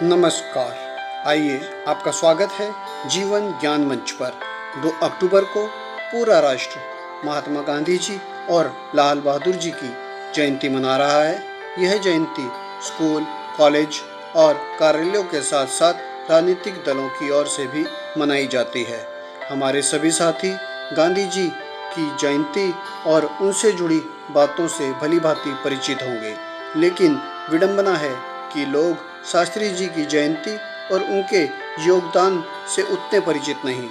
नमस्कार। आइए, आपका स्वागत है जीवन ज्ञान मंच पर। 2 अक्टूबर को पूरा राष्ट्र महात्मा गांधी जी और लाल बहादुर जी की जयंती मना रहा है। यह जयंती स्कूल, कॉलेज और कार्यालयों के साथ साथ राजनीतिक दलों की ओर से भी मनाई जाती है। हमारे सभी साथी गांधी जी की जयंती और उनसे जुड़ी बातों से भली भांति परिचित होंगे, लेकिन विडंबना है कि लोग शास्त्री जी की जयंती और उनके योगदान से उतने परिचित नहीं।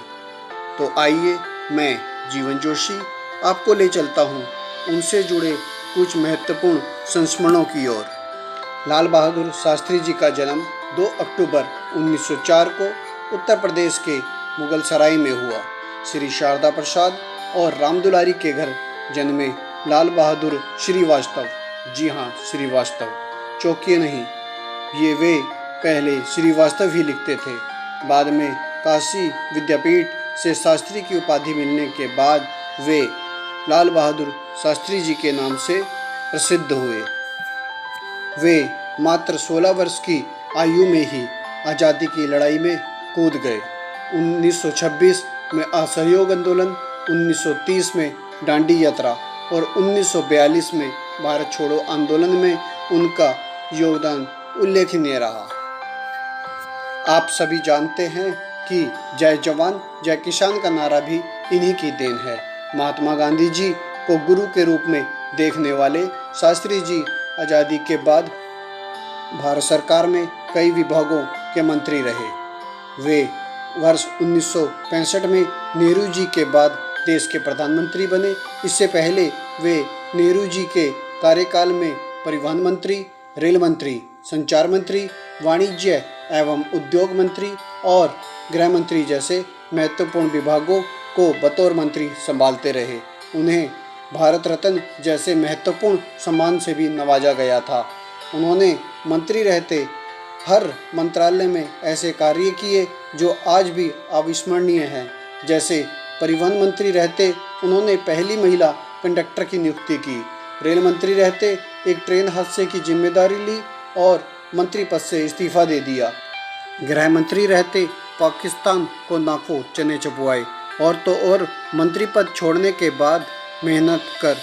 तो आइए, मैं जीवन जोशी आपको ले चलता हूँ उनसे जुड़े कुछ महत्वपूर्ण संस्मरणों की ओर। लाल बहादुर शास्त्री जी का जन्म 2 अक्टूबर 1904 को उत्तर प्रदेश के मुगल सराय में हुआ। श्री शारदा प्रसाद और रामदुलारी के घर जन्मे लाल बहादुर श्रीवास्तव, जी हाँ श्रीवास्तव, चौकिए नहीं, ये वे पहले श्रीवास्तव ही लिखते थे। बाद में काशी विद्यापीठ से शास्त्री की उपाधि मिलने के बाद वे लाल बहादुर शास्त्री जी के नाम से प्रसिद्ध हुए। वे मात्र 16 वर्ष की आयु में ही आज़ादी की लड़ाई में कूद गए। 1926 में असहयोग आंदोलन, 1930 में दांडी यात्रा और 1942 में भारत छोड़ो आंदोलन में उनका योगदान उल्लेखनीय रहा। आप सभी जानते हैं कि जय जवान जय किसान का नारा भी इन्हीं की देन है। महात्मा गांधी जी को गुरु के रूप में देखने वाले शास्त्री जी आज़ादी के बाद भारत सरकार में कई विभागों के मंत्री रहे। वे वर्ष 1965 में नेहरू जी के बाद देश के प्रधानमंत्री बने। इससे पहले वे नेहरू जी के कार्यकाल में परिवहन मंत्री, रेल मंत्री, संचार मंत्री, वाणिज्य एवं उद्योग मंत्री और गृह मंत्री जैसे महत्वपूर्ण विभागों को बतौर मंत्री संभालते रहे। उन्हें भारत रत्न जैसे महत्वपूर्ण सम्मान से भी नवाजा गया था। उन्होंने मंत्री रहते हर मंत्रालय में ऐसे कार्य किए जो आज भी अविस्मरणीय हैं। जैसे परिवहन मंत्री रहते उन्होंने पहली महिला कंडक्टर की नियुक्ति की। रेल मंत्री रहते एक ट्रेन हादसे की जिम्मेदारी ली और मंत्री पद से इस्तीफा दे दिया। गृह मंत्री रहते पाकिस्तान को नाको चने चबुआए। और तो और मंत्री पद छोड़ने के बाद मेहनत कर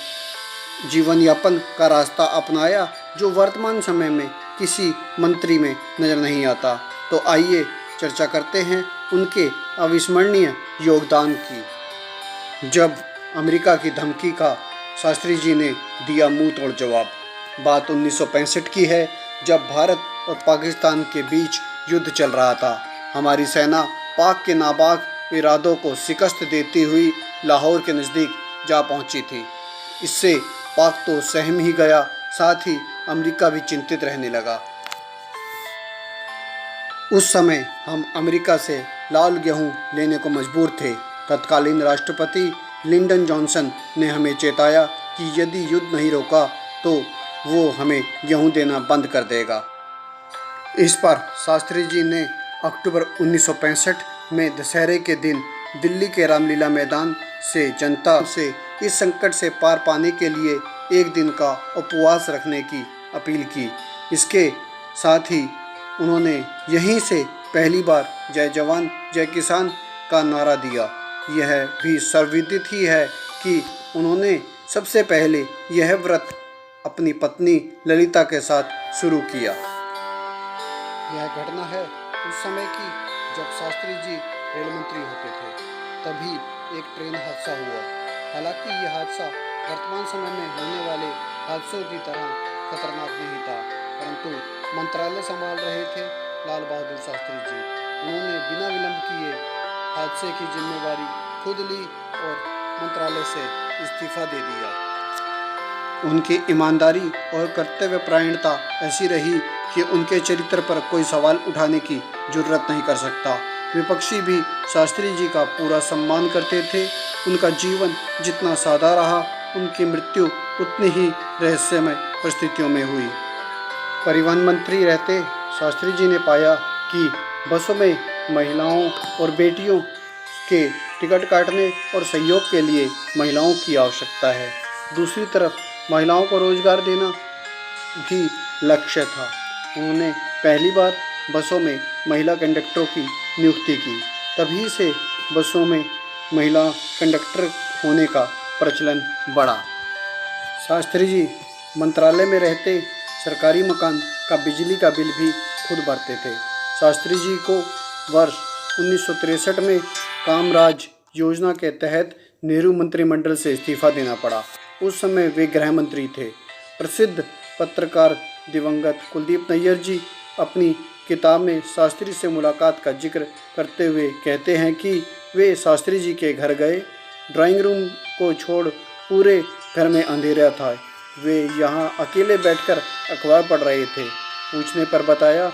जीवन यापन का रास्ता अपनाया, जो वर्तमान समय में किसी मंत्री में नजर नहीं आता। तो आइए चर्चा करते हैं उनके अविस्मरणीय योगदान की। जब अमेरिका की धमकी का शास्त्री जी ने दिया मुंह तोड़ जवाब। बात 1965 की है, जब भारत और पाकिस्तान के बीच युद्ध चल रहा था। हमारी सेना पाक के नापाक इरादों को शिकस्त देती हुई लाहौर के नज़दीक जा पहुंची थी। इससे पाक तो सहम ही गया, साथ ही अमेरिका भी चिंतित रहने लगा। उस समय हम अमेरिका से लाल गेहूं लेने को मजबूर थे। तत्कालीन राष्ट्रपति लिंडन जॉनसन ने हमें चेताया कि यदि युद्ध नहीं रोका तो वो हमें गेहूं देना बंद कर देगा। इस पर शास्त्री जी ने अक्टूबर 1965 में दशहरे के दिन दिल्ली के रामलीला मैदान से जनता से इस संकट से पार पाने के लिए एक दिन का उपवास रखने की अपील की। इसके साथ ही उन्होंने यहीं से पहली बार जय जवान जय किसान का नारा दिया। यह भी सर्वविदित ही है कि उन्होंने सबसे पहले यह व्रत अपनी पत्नी ललिता के साथ शुरू किया। यह घटना है उस समय की जब शास्त्री जी रेल मंत्री होते थे। तभी एक ट्रेन हादसा हुआ। हालांकि यह हादसा वर्तमान समय में होने वाले हादसों की तरह खतरनाक नहीं था, परंतु मंत्रालय संभाल रहे थे लाल बहादुर शास्त्री जी। उन्होंने बिना विलंब किए हादसे की जिम्मेवारी खुद ली और मंत्रालय से इस्तीफा दे दिया। उनकी ईमानदारी और कर्तव्यपरायणता ऐसी रही कि उनके चरित्र पर कोई सवाल उठाने की जरूरत नहीं कर सकता। विपक्षी भी शास्त्री जी का पूरा सम्मान करते थे। उनका जीवन जितना सादा रहा, उनकी मृत्यु उतनी ही रहस्यमय परिस्थितियों में हुई। परिवहन मंत्री रहते शास्त्री जी ने पाया कि बसों में महिलाओं और बेटियों के टिकट काटने और सहयोग के लिए महिलाओं की आवश्यकता है। दूसरी तरफ महिलाओं को रोजगार देना भी लक्ष्य था। उन्होंने पहली बार बसों में महिला कंडक्टरों की नियुक्ति की। तभी से बसों में महिला कंडक्टर होने का प्रचलन बढ़ा। शास्त्री जी मंत्रालय में रहते सरकारी मकान का बिजली का बिल भी खुद भरते थे। शास्त्री जी को वर्ष 1963 में कामराज योजना के तहत नेहरू मंत्रिमंडल से इस्तीफा देना पड़ा। उस समय वे गृह मंत्री थे। प्रसिद्ध पत्रकार दिवंगत कुलदीप नैयर जी अपनी किताब में शास्त्री से मुलाकात का जिक्र करते हुए कहते हैं कि वे शास्त्री जी के घर गए। ड्राइंग रूम को छोड़ पूरे घर में अंधेरा था। वे यहाँ अकेले बैठकर अखबार पढ़ रहे थे। पूछने पर बताया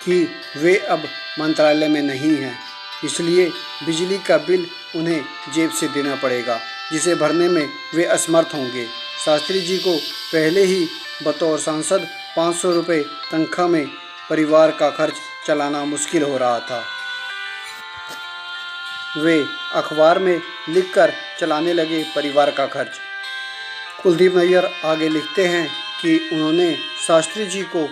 कि वे अब मंत्रालय में नहीं हैं, इसलिए बिजली का बिल उन्हें जेब से देना पड़ेगा, जिसे भरने में वे असमर्थ होंगे। शास्त्री जी को पहले ही बतौर सांसद 500 रुपये तनख्वाह में परिवार का खर्च चलाना मुश्किल हो रहा था। वे अखबार में लिखकर चलाने लगे परिवार का खर्च। कुलदीप नैयर आगे लिखते हैं कि उन्होंने शास्त्री जी को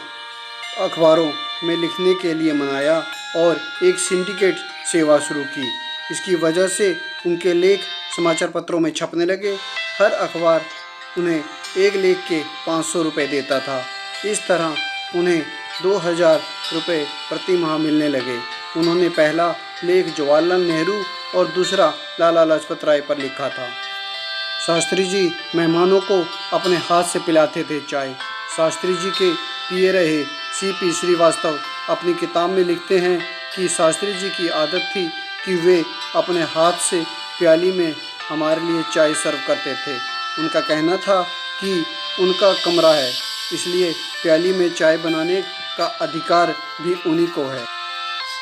अखबारों में लिखने के लिए मनाया और एक सिंडिकेट सेवा शुरू की। इसकी वजह से उनके लेख समाचार पत्रों में छपने लगे। हर अखबार उन्हें एक लेख के 500 रुपये देता था। इस तरह उन्हें 2000 रुपये प्रति माह मिलने लगे। उन्होंने पहला लेख जवाहरलाल नेहरू और दूसरा लाला लाजपत राय पर लिखा था। शास्त्री जी मेहमानों को अपने हाथ से पिलाते थे चाय। शास्त्री जी के पिए रहे सीपी श्रीवास्तव अपनी किताब में लिखते हैं कि शास्त्री जी की आदत थी कि वे अपने हाथ से प्याली में हमारे लिए चाय सर्व करते थे। उनका कहना था कि उनका कमरा है, इसलिए प्याली में चाय बनाने का अधिकार भी उन्हीं को है।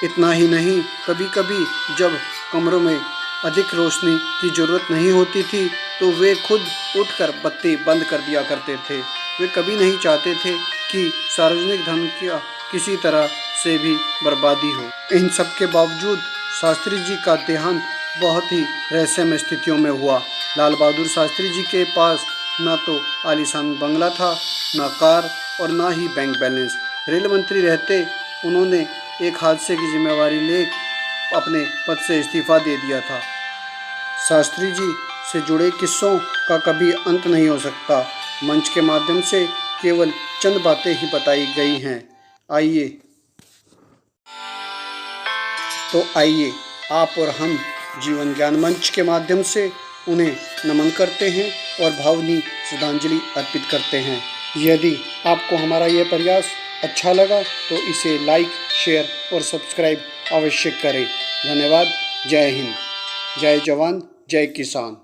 इतना ही नहीं, कभी कभी जब कमरों में अधिक रोशनी की ज़रूरत नहीं होती थी तो वे खुद उठकर बत्ती बंद कर दिया करते थे। वे कभी नहीं चाहते थे कि सार्वजनिक धन की किसी तरह से भी बर्बादी हो। इन सब के बावजूद शास्त्री जी का देहांत बहुत ही रहस्यमय स्थितियों में हुआ। लाल बहादुर शास्त्री जी के पास न तो आलीशान बंगला था, न कार और न ही बैंक बैलेंस। रेल मंत्री रहते उन्होंने एक हादसे की जिम्मेवारी ले अपने पद से इस्तीफा दे दिया था। शास्त्री जी से जुड़े किस्सों का कभी अंत नहीं हो सकता। मंच के माध्यम से केवल चंद बातें ही बताई गई हैं। आइए आप और हम जीवन ज्ञान मंच के माध्यम से उन्हें नमन करते हैं और भावनीय श्रद्धांजलि अर्पित करते हैं। यदि आपको हमारा यह प्रयास अच्छा लगा तो इसे लाइक, शेयर और सब्सक्राइब अवश्य करें। धन्यवाद। जय हिंद, जय जवान, जय किसान।